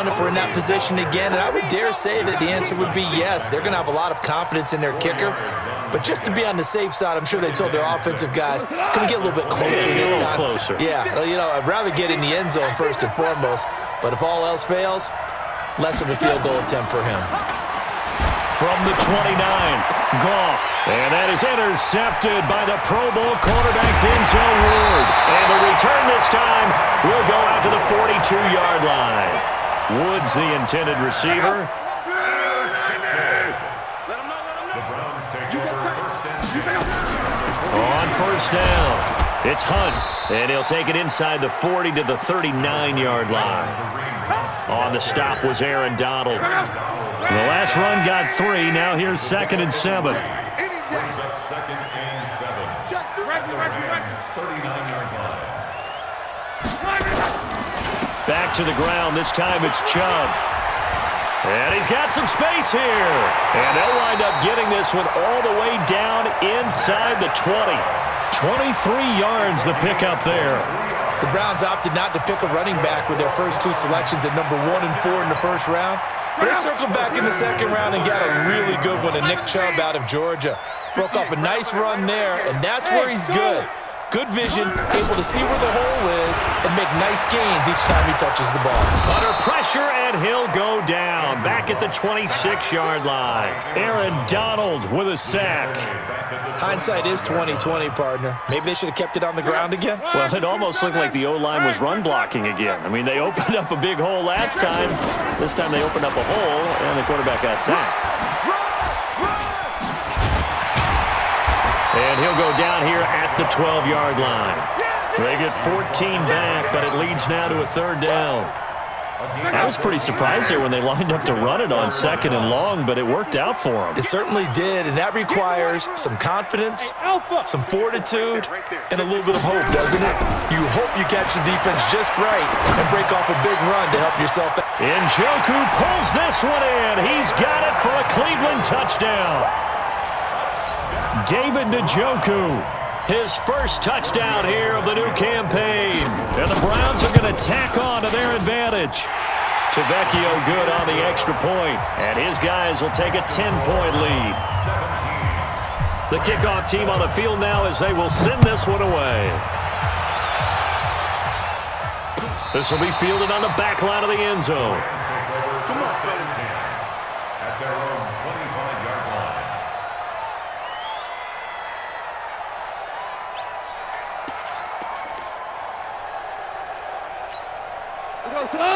If we're in that position again, and I would dare say that the answer would be yes. They're going to have a lot of confidence in their kicker. But just to be on the safe side, I'm sure they told their offensive guys, can we get a little bit closer this time? Closer. Yeah, I'd rather get in the end zone first and foremost. But if all else fails, less of a field goal attempt for him. From the 29, Goff. And that is intercepted by the Pro Bowl quarterback, Denzel Ward. And the return this time will go out to the 42-yard line. Woods the intended receiver. On first down, it's Hunt. And he'll take it inside the 40 to the 39-yard line. On the stop was Aaron Donald. The last run got 3. Now here's 2nd and 7. Brings up 2nd and 7. 39-yard line. Back to the ground. This time it's Chubb. And he's got some space here. And they'll wind up getting this one all the way down inside the 20. 23 yards the pickup there. The Browns opted not to pick a running back with their first 2 selections at number 1 and 4 in the first round. But they circled back in the second round and got a really good one to Nick Chubb out of Georgia. Broke off a nice run there, and that's where he's good. Good vision, able to see where the hole is, and make nice gains each time he touches the ball. Under pressure, and he'll go down. Back at the 26-yard line. Aaron Donald with a sack. Hindsight is 20/20, partner. Maybe they should have kept it on the ground again. Well, it almost looked like the O-line was run blocking again. I mean, they opened up a big hole last time. This time they opened up a hole, and the quarterback got sacked. And he'll go down here at the 12-yard line. They get 14 back, but it leads now to a 3rd down. I was pretty surprised there when they lined up to run it on 2nd and long, but it worked out for them. It certainly did, and that requires some confidence, some fortitude, and a little bit of hope, doesn't it? You hope you catch the defense just right and break off a big run to help yourself. Njoku pulls this one in. He's got it for a Cleveland touchdown. David Njoku, his first touchdown here of the new campaign. And the Browns are going to tack on to their advantage. Tavecchio good on the extra point, and his guys will take a 10-point lead. The kickoff team on the field now as they will send this one away. This will be fielded on the back line of the end zone.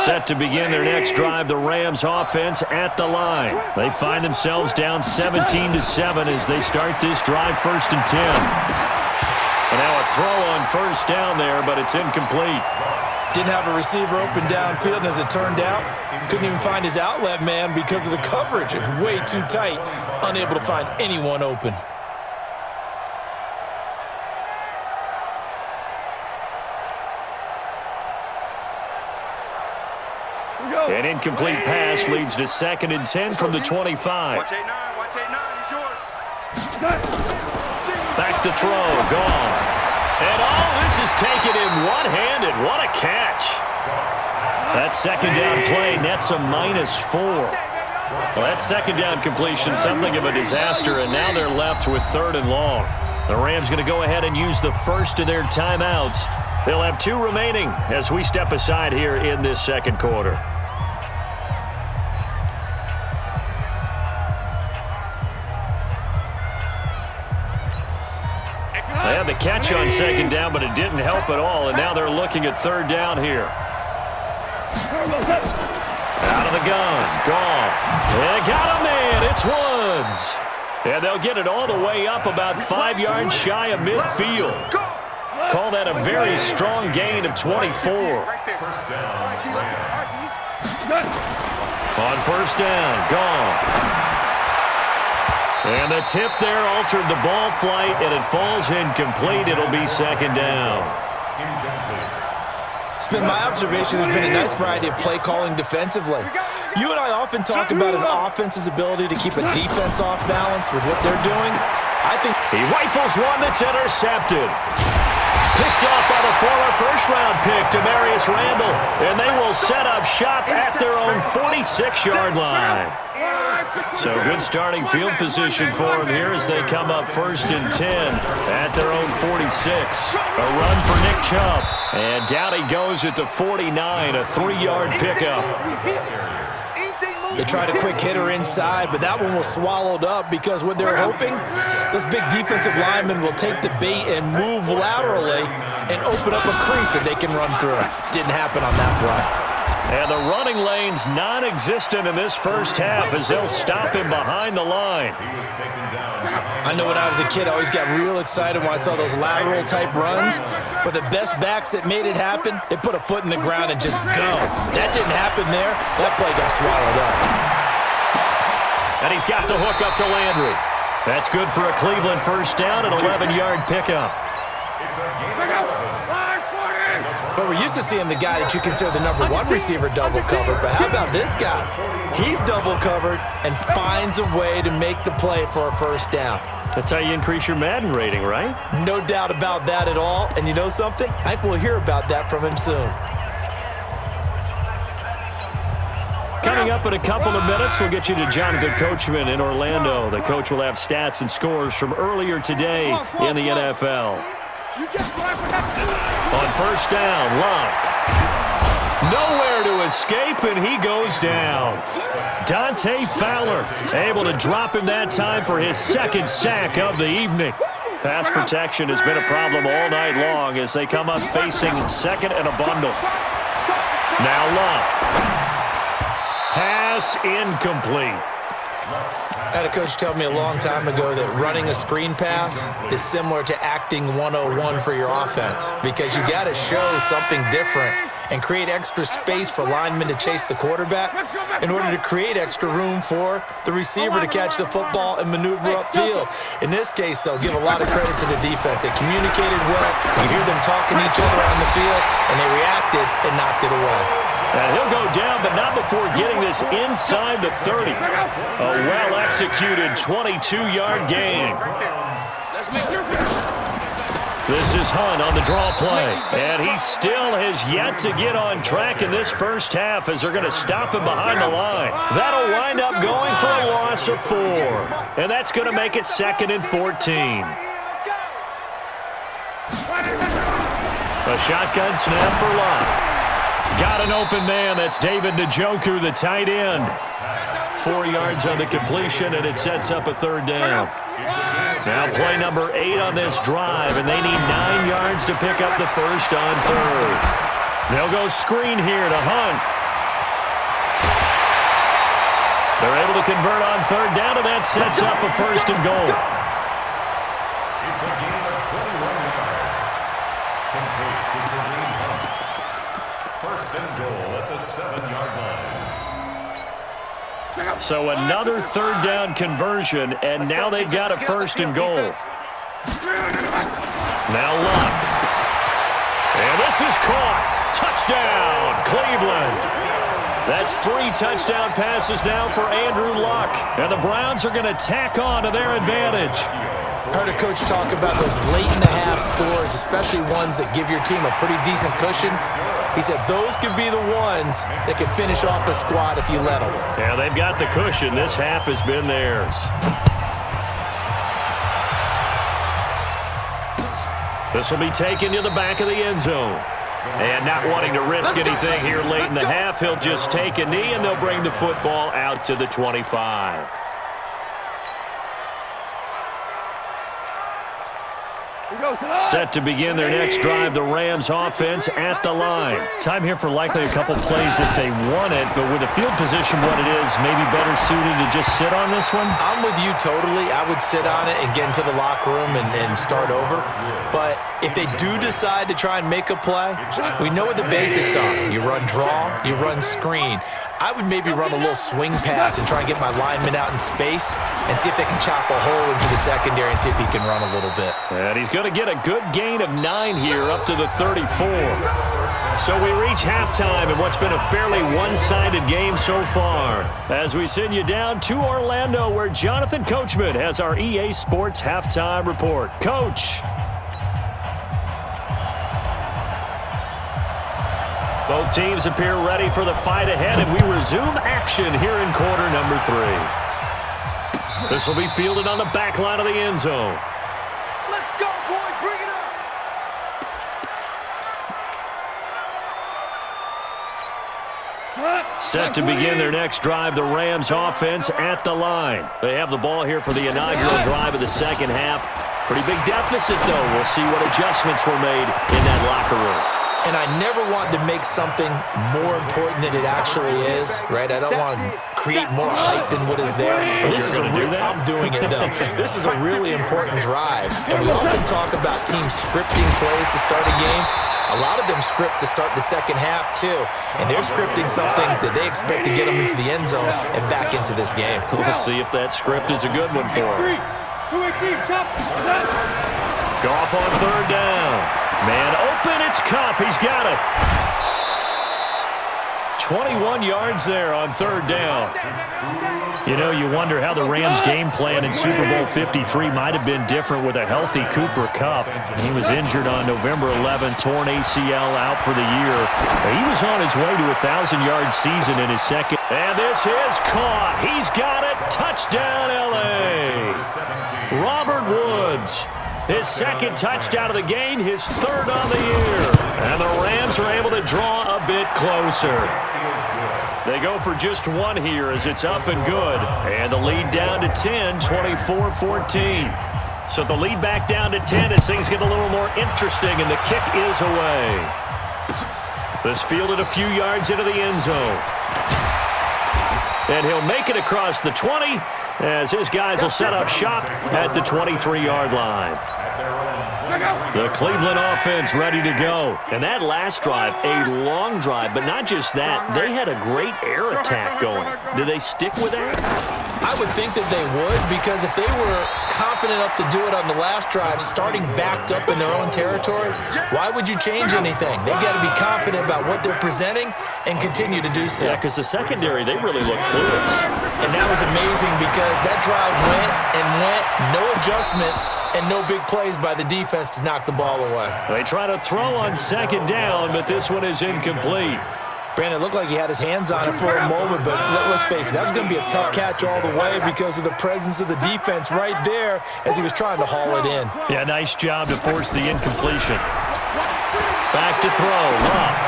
Set to begin their next drive, the Rams offense at the line. They find themselves down 17-7 as they start this drive 1st and 10. And now a throw on first down there, but it's incomplete. Didn't have a receiver open downfield, and as it turned out, couldn't even find his outlet man because of the coverage. It's way too tight, unable to find anyone open. An incomplete pass leads to 2nd and 10 from the 25. Watch 8-9, watch 8-9, he's yours. Back to throw, Goff. And this is taken in one-handed. What a catch. That 2nd down play nets a -4. Well, that 2nd down completion, something of a disaster, and now they're left with 3rd and long. The Rams going to go ahead and use the first of their timeouts. They'll have 2 remaining as we step aside here in this 2nd quarter. They had the catch on 2nd down, but it didn't help at all, and now they're looking at 3rd down here. Out of the gun, Goff. They got a man, it's Woods. And they'll get it all the way up about 5 yards shy of midfield. Call that a very strong gain of 24. On first down, Goff. And the tip there altered the ball flight, and it falls incomplete. It'll be 2nd down. It's been my observation there's been a nice variety of play calling defensively. You and I often talk about an offense's ability to keep a defense off balance with what they're doing. I think he rifles one that's intercepted. Picked off by the former first-round pick, Demarius Randall. And they will set up shop at their own 46-yard line. So good starting field position for them here as they come up 1st and 10 at their own 46. A run for Nick Chubb. And down he goes at the 49, a 3-yard pickup. They tried a quick hitter inside, but that one was swallowed up because what they're hoping, those big defensive linemen will take the bait and move laterally and open up a crease that they can run through. Didn't happen on that play. And the running lane's non-existent in this first half as they'll stop him behind the line. I know when I was a kid, I always got real excited when I saw those lateral-type runs. But the best backs that made it happen, they put a foot in the ground and just go. That didn't happen there. That play got swallowed up. And he's got the hook up to Landry. That's good for a Cleveland first down, an 11-yard pickup. But we're used to seeing the guy that you consider the number 1 receiver double covered. But how about this guy? He's double covered and finds a way to make the play for a first down. That's how you increase your Madden rating, right? No doubt about that at all. And you know something? I think we'll hear about that from him soon. Coming up in a couple of minutes, we'll get you to Jonathan Coachman in Orlando. The coach will have stats and scores from earlier today in the NFL. On first down, Locke. Nowhere to escape, and he goes down. Dante Fowler able to drop him that time for his 2nd sack of the evening. Pass protection has been a problem all night long as they come up facing 2nd and a bundle. Now Locke. Pass incomplete. I had a coach tell me a long time ago that running a screen pass is similar to acting 101 for your offense because you got to show something different and create extra space for linemen to chase the quarterback in order to create extra room for the receiver to catch the football and maneuver upfield. In this case, they'll give a lot of credit to the defense. They communicated well. You hear them talking to each other on the field, and they reacted and knocked it away. And he'll go down, but not before getting this inside the 30. A well-executed 22-yard gain. This is Hunt on the draw play. And he still has yet to get on track in this first half as they're going to stop him behind the line. That'll wind up going for a loss of 4. And that's going to make it 2nd and 14. A shotgun snap for Locke. Got an open man. That's David Njoku, the tight end. 4 yards on the completion, and it sets up a 3rd down. Now play number 8 on this drive, and they need 9 yards to pick up the first on 3rd. They'll go screen here to Hunt. They're able to convert on 3rd down, and that sets up a 1st and goal. It's a gain of 21 yards. Complete to Kareem Hunt. 1st and goal at the 7-yard line. So another 3rd down conversion, and now they've got a 1st and goal. Now Locke. And this is caught. Touchdown, Cleveland. That's 3 touchdown passes now for Andrew Luck. And the Browns are going to tack on to their advantage. I heard a coach talk about those late-in-the-half scores, especially ones that give your team a pretty decent cushion. He said those could be the ones that could finish off a squad if you let them. Yeah, they've got the cushion. This half has been theirs. This will be taken to the back of the end zone. And not wanting to risk anything here late in the half, he'll just take a knee, and they'll bring the football out to the 25. Set to begin their next drive, the Rams offense at the line. Time here for likely a couple plays if they want it, but with the field position what it is, maybe better suited to just sit on this one? I'm with you totally. I would sit on it and get into the locker room and start over. But if they do decide to try and make a play, we know what the basics are. You run draw, you run screen. I would maybe run a little swing pass and try and get my lineman out in space and see if they can chop a hole into the secondary and see if he can run a little bit. And he's going to get a good gain of 9 here up to the 34. So we reach halftime in what's been a fairly one-sided game so far. As we send you down to Orlando where Jonathan Coachman has our EA Sports halftime report. Coach. Both teams appear ready for the fight ahead, and we resume action here in quarter number 3. This will be fielded on the back line of the end zone. Let's go, boys. Bring it up. Set to begin their next drive, the Rams offense at the line. They have the ball here for the inaugural drive of the second half. Pretty big deficit, though. We'll see what adjustments were made in that locker room. And I never want to make something more important than it actually is, right? I don't want to create more hype than what is there. But this is I'm doing it, though. This is a really important drive. And we often talk about teams scripting plays to start a game. A lot of them script to start the second half, too. And they're scripting something that they expect to get them into the end zone and back into this game. We'll see if that script is a good one for them. Goff on third down. Man open, it's Kupp. He's got it. 21 yards there on third down. You know, you wonder how the Rams' game plan in Super Bowl 53 might have been different with a healthy Cooper Kupp. He was injured on November 11th, torn ACL, out for the year. He was on his way to a 1,000-yard season in his second. And this is caught. He's got it. Touchdown, L.A. Robert Woods. His second touchdown of the game, his third on the year. And the Rams are able to draw a bit closer. They go for just one here as it's up and good. And the lead down to 10, 24-14. So the lead back down to 10 as things get a little more interesting, and the kick is away. This fielded a few yards into the end zone. And he'll make it across the 20 as his guys will set up shop at the 23-yard line. The Cleveland offense ready to go. And that last drive, a long drive, but not just that. They had a great air attack going. Do they stick with that? I would think that they would, because if they were confident enough to do it on the last drive, starting backed up in their own territory, why would you change anything? They've got to be confident about what they're presenting and continue to do so. Yeah, because the secondary, they really look clueless. And that was amazing because that drive went and went, no adjustments, and no big plays by the defense to knock the ball away. They try to throw on second down, but this one is incomplete. Brandon, it looked like he had his hands on it for a moment, but let's face it, that was going to be a tough catch all the way because of the presence of the defense right there as he was trying to haul it in. Yeah, nice job to force the incompletion. Back to throw. Love.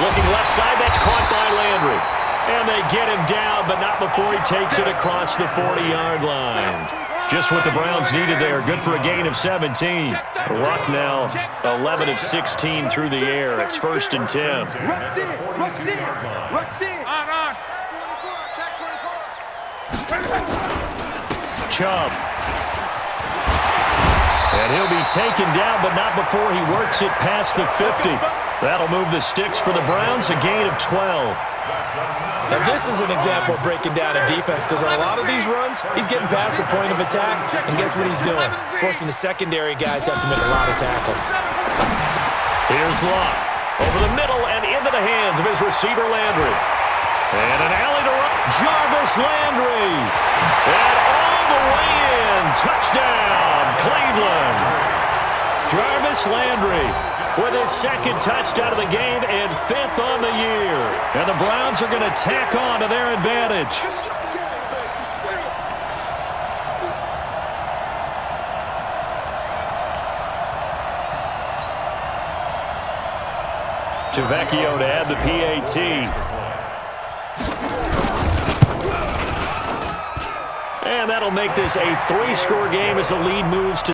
Looking left side, that's caught by Landry. And they get him down, but not before he takes it across the 40-yard line. Just what the Browns needed there. Good for a gain of 17. Luck now 11 of 16 through the air. It's 1st and 10. Chubb. And he'll be taken down, but not before he works it past the 50. That'll move the sticks for the Browns, a gain of 12. Now, this is an example of breaking down a defense because on a lot of these runs, he's getting past the point of attack, and guess what he's doing? Forcing the secondary guys to have to make a lot of tackles. Here's Luck. Over the middle and into the hands of his receiver, Landry. And an alley to Jarvis Landry. And all the way in. Touchdown, Cleveland. Jarvis Landry with his second touchdown of the game and 5th on the year. And the Browns are going to tack on to their advantage. Vecchio to add the PAT. And that'll make this a 3-score game as the lead moves to